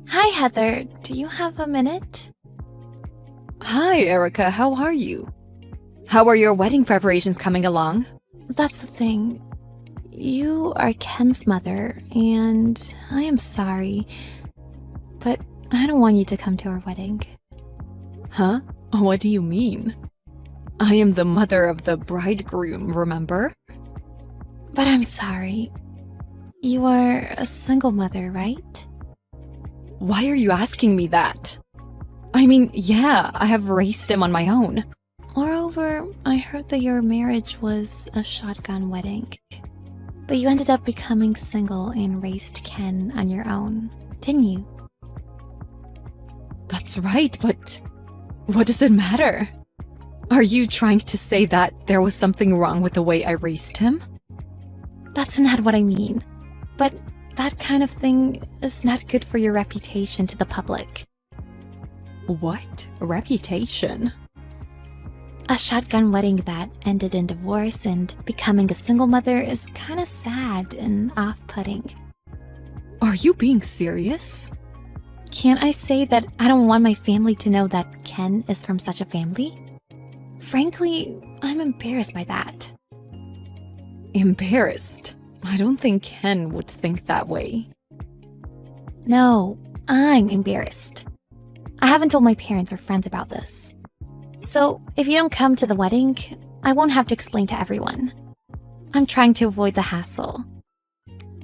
Hi, Heather. Do you have a minute? Hi, Erica. How are you? How are your wedding preparations coming along? That's the thing. You are Ken's mother, and I am sorry, but I don't want you to come to our wedding. Huh? What do you mean? I am the mother of the bridegroom, remember? But I'm sorry. You are a single mother, right? Why are you asking me that? I mean, yeah, I have raised him on my own. Moreover, I heard that your marriage was a shotgun wedding. But you ended up becoming single and raised Ken on your own, didn't you? That's right, but what does it matter? Are you trying to say that there was something wrong with the way I raised him? That's not what I mean. But that kind of thing is not good for your reputation to the public. What? Reputation? A shotgun wedding that ended in divorce and becoming a single mother is kind of sad and off-putting. Are you being serious? Can't I say that I don't want my family to know that Ken is from such a family? Frankly, I'm embarrassed by that. Embarrassed? I don't think Ken would think that way. No, I'm embarrassed. I haven't told my parents or friends about this. So, if you don't come to the wedding, I won't have to explain to everyone. I'm trying to avoid the hassle.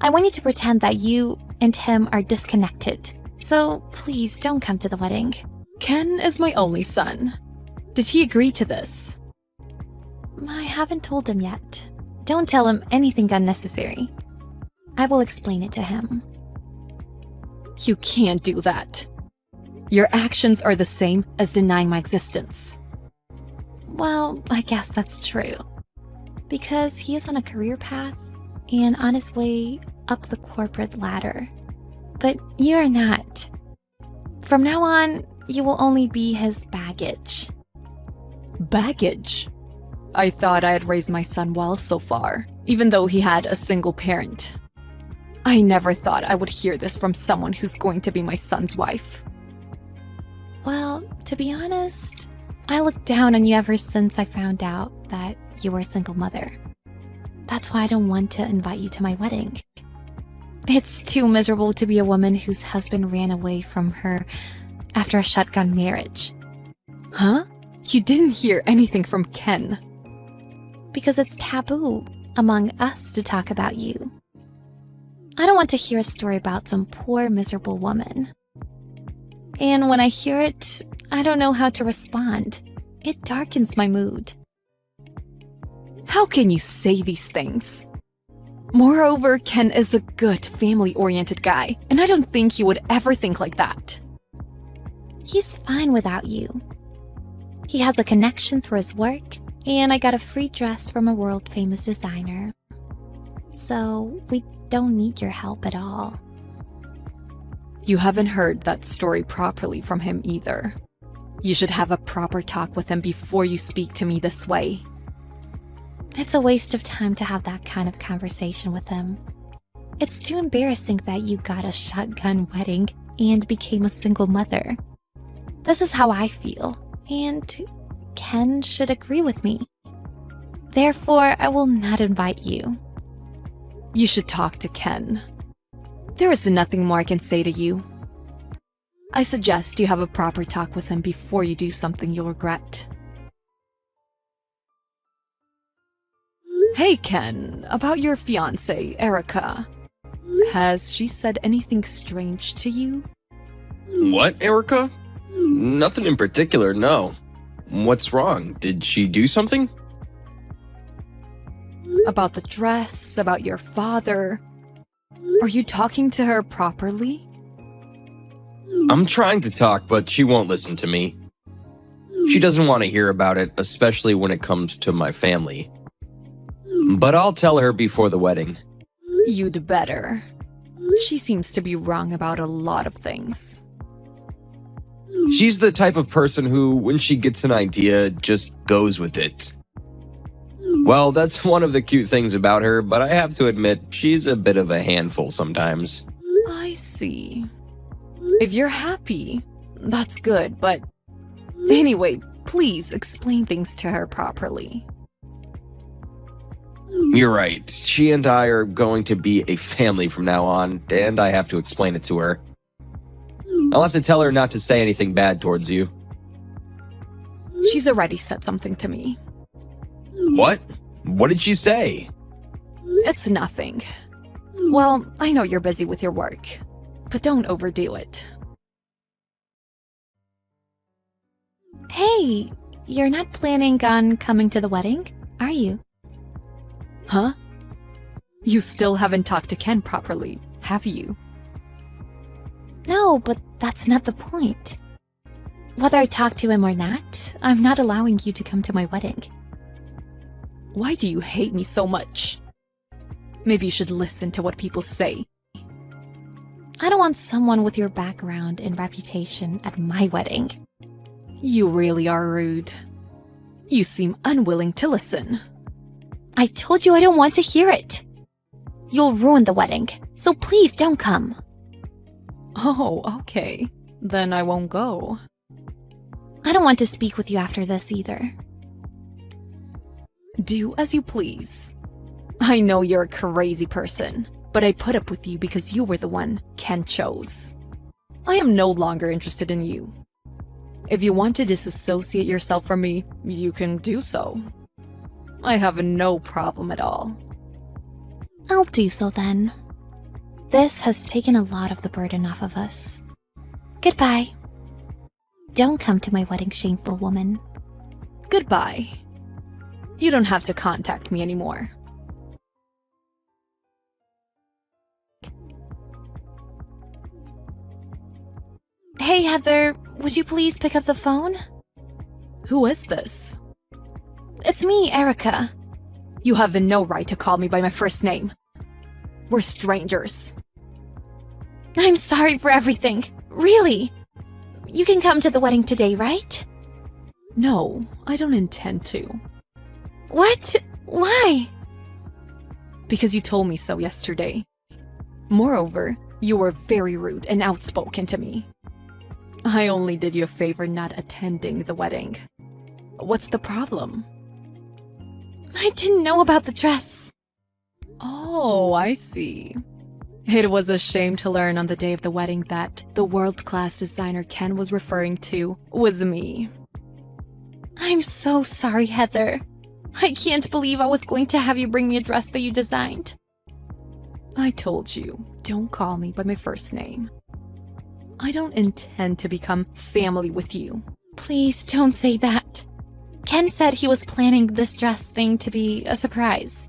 I want you to pretend that you and him are disconnected. So, please don't come to the wedding. Ken is my only son. Did he agree to this? I haven't told him yet. Don't tell him anything unnecessary. I will explain it to him. You can't do that. Your actions are the same as denying my existence. Well, I guess that's true. Because he is on a career path and on his way up the corporate ladder. But you are not. From now on, you will only be his baggage. Baggage? I thought I had raised my son well so far, even though he had a single parent. I never thought I would hear this from someone who's going to be my son's wife. Well, to be honest, I looked down on you ever since I found out that you were a single mother. That's why I don't want to invite you to my wedding. It's too miserable to be a woman whose husband ran away from her after a shotgun marriage. Huh? You didn't hear anything from Ken. Because it's taboo among us to talk about you. I don't want to hear a story about some poor, miserable woman. And when I hear it, I don't know how to respond. It darkens my mood. How can you say these things? Moreover, Ken is a good, family-oriented guy, and I don't think he would ever think like that. He's fine without you. He has a connection through his work, and I got a free dress from a world-famous designer. So, we don't need your help at all. You haven't heard that story properly from him either. You should have a proper talk with him before you speak to me this way. It's a waste of time to have that kind of conversation with him. It's too embarrassing that you got a shotgun wedding and became a single mother. This is how I feel, and Ken should agree with me. Therefore, I will not invite you. You should talk to Ken. There is nothing more I can say to you. I suggest you have a proper talk with him before you do something you'll regret. Hey Ken, about your fiancée, Erica. Has she said anything strange to you? What, Erica? Nothing in particular, no. What's wrong? Did she do something? About the dress, about your father. Are you talking to her properly? I'm trying to talk, but she won't listen to me. She doesn't want to hear about it, especially when it comes to my family. But I'll tell her before the wedding. You'd better. She seems to be wrong about a lot of things. She's the type of person who, when she gets an idea, just goes with it. Well, that's one of the cute things about her, but I have to admit, she's a bit of a handful sometimes. I see. If you're happy, that's good, but anyway, please explain things to her properly. You're right. She and I are going to be a family from now on, and I have to explain it to her. I'll have to tell her not to say anything bad towards you. She's already said something to me. What? What did she say? It's nothing. Well, I know you're busy with your work, but don't overdo it. Hey, you're not planning on coming to the wedding, are you? Huh? You still haven't talked to Ken properly, have you? No, but that's not the point. Whether I talk to him or not, I'm not allowing you to come to my wedding. Why do you hate me so much? Maybe you should listen to what people say. I don't want someone with your background and reputation at my wedding. You really are rude. You seem unwilling to listen. I told you I don't want to hear it. You'll ruin the wedding, so please don't come. Oh, okay. Then I won't go. I don't want to speak with you after this either. Do as you please. I know you're a crazy person, but I put up with you because you were the one Ken chose. I am no longer interested in you. If you want to disassociate yourself from me, you can do so. I have no problem at all. I'll do so then. This has taken a lot of the burden off of us. Goodbye. Don't come to my wedding, shameful woman. Goodbye. You don't have to contact me anymore. Hey, Heather, would you please pick up the phone? Who is this? It's me, Erica. You have no right to call me by my first name. We're strangers. I'm sorry for everything. Really. You can come to the wedding today, right? No, I don't intend to. What? Why? Because you told me so yesterday. Moreover, you were very rude and outspoken to me. I only did you a favor not attending the wedding. What's the problem? I didn't know about the dress. Oh, I see. It was a shame to learn on the day of the wedding that the world-class designer Ken was referring to was me. I'm so sorry, Heather. I can't believe I was going to have you bring me a dress that you designed. I told you, don't call me by my first name. I don't intend to become family with you. Please don't say that. Ken said he was planning this dress thing to be a surprise.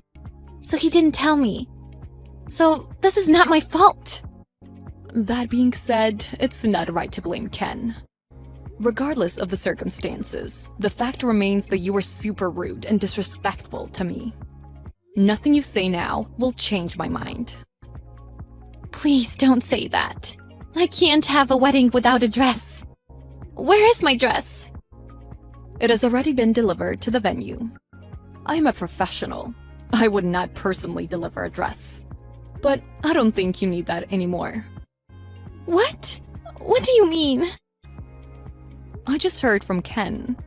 So he didn't tell me. So this is not my fault. That being said, it's not right to blame Ken. Regardless of the circumstances, the fact remains that you were super rude and disrespectful to me. Nothing you say now will change my mind. Please don't say that. I can't have a wedding without a dress. Where is my dress? It has already been delivered to the venue. I am a professional. I would not personally deliver a dress. But I don't think you need that anymore. What? What do you mean? I just heard from Ken.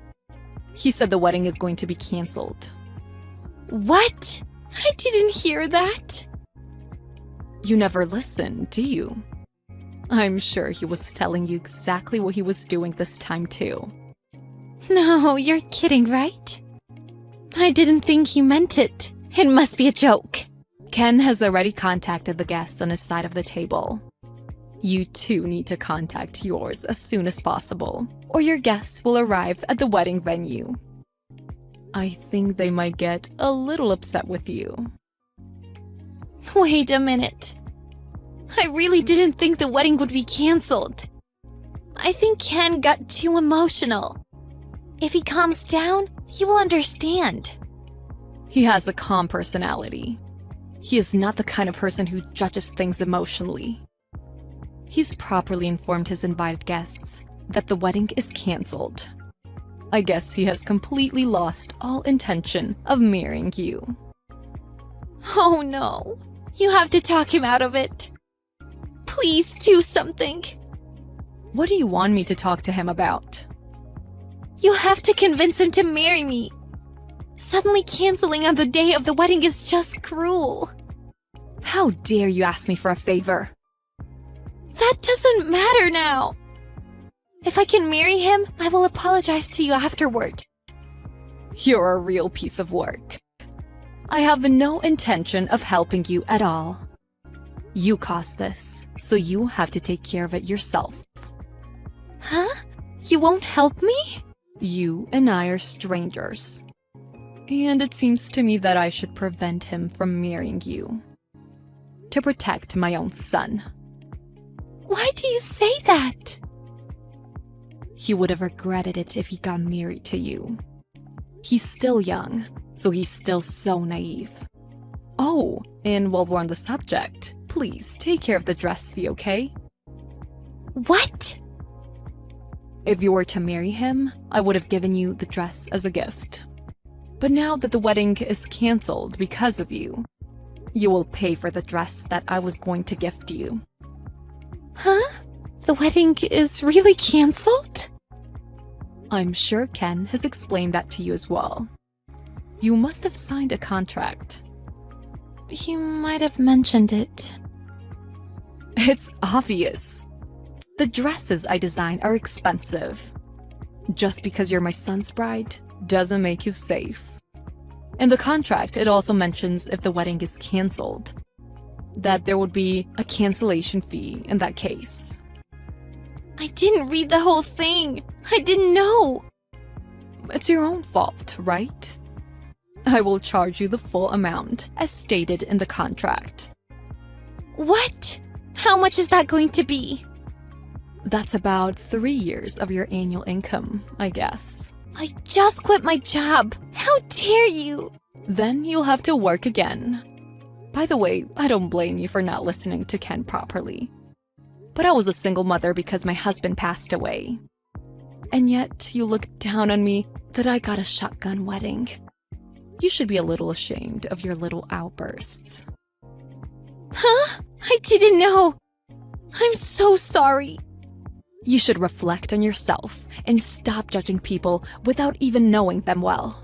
He said the wedding is going to be canceled. What? I didn't hear that. You never listen, do you? I'm sure he was telling you exactly what he was doing this time too. No, you're kidding, right? I didn't think he meant it. It must be a joke. Ken has already contacted the guests on his side of the table. You too need to contact yours as soon as possible, or your guests will arrive at the wedding venue. I think they might get a little upset with you. Wait a minute. I really didn't think the wedding would be canceled. I think Ken got too emotional. If he calms down, he will understand. He has a calm personality. He is not the kind of person who judges things emotionally. He's properly informed his invited guests that the wedding is canceled. I guess he has completely lost all intention of marrying you. Oh no. You have to talk him out of it. Please do something. What do you want me to talk to him about? You have to convince him to marry me. Suddenly canceling on the day of the wedding is just cruel. How dare you ask me for a favor? That doesn't matter now. If I can marry him, I will apologize to you afterward. You're a real piece of work. I have no intention of helping you at all. You caused this, so you have to take care of it yourself. Huh? You won't help me? You and I are strangers. And it seems to me that I should prevent him from marrying you. To protect my own son. Why do you say that? He would have regretted it if he got married to you. He's still young, so he's still so naive. Oh, and while we're on the subject, please take care of the dress fee, okay? What? If you were to marry him, I would have given you the dress as a gift. But now that the wedding is canceled because of you, you will pay for the dress that I was going to gift you. Huh? The wedding is really canceled? I'm sure Ken has explained that to you as well. You must have signed a contract. You might have mentioned it. It's obvious. The dresses I design are expensive. Just because you're my son's bride doesn't make you safe. In the contract, it also mentions if the wedding is canceled, that there would be a cancellation fee in that case. I didn't read the whole thing. I didn't know. It's your own fault, right? I will charge you the full amount, as stated in the contract. What? How much is that going to be? That's about 3 years of your annual income, I guess. I just quit my job. How dare you? Then you'll have to work again. By the way, I don't blame you for not listening to Ken properly. But I was a single mother because my husband passed away. And yet you look down on me that I got a shotgun wedding. You should be a little ashamed of your little outbursts. Huh? I didn't know. I'm so sorry. You should reflect on yourself and stop judging people without even knowing them well.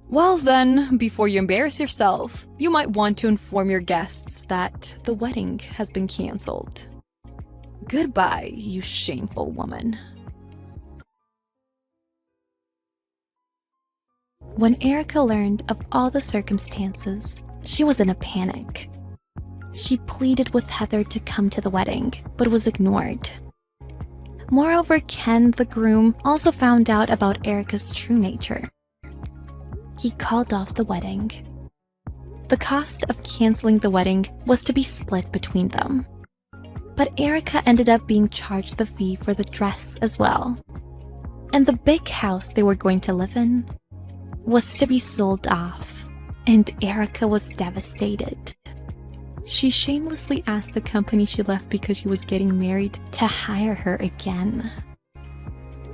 Well then, before you embarrass yourself, you might want to inform your guests that the wedding has been canceled. Goodbye, you shameful woman. When Erica learned of all the circumstances, she was in a panic. She pleaded with Heather to come to the wedding, but was ignored. Moreover, Ken, the groom, also found out about Erica's true nature. He called off the wedding. The cost of canceling the wedding was to be split between them. But Erica ended up being charged the fee for the dress as well. And the big house they were going to live in was to be sold off, and Erica was devastated. She shamelessly asked the company she left because she was getting married to hire her again.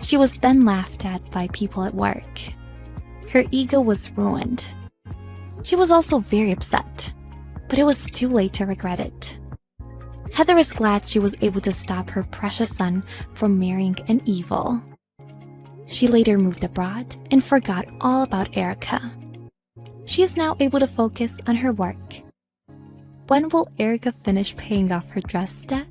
She was then laughed at by people at work. Her ego was ruined. She was also very upset, but it was too late to regret it. Heather is glad she was able to stop her precious son from marrying an evil. She later moved abroad and forgot all about Erica. She is now able to focus on her work. When will Erica finish paying off her dress debt?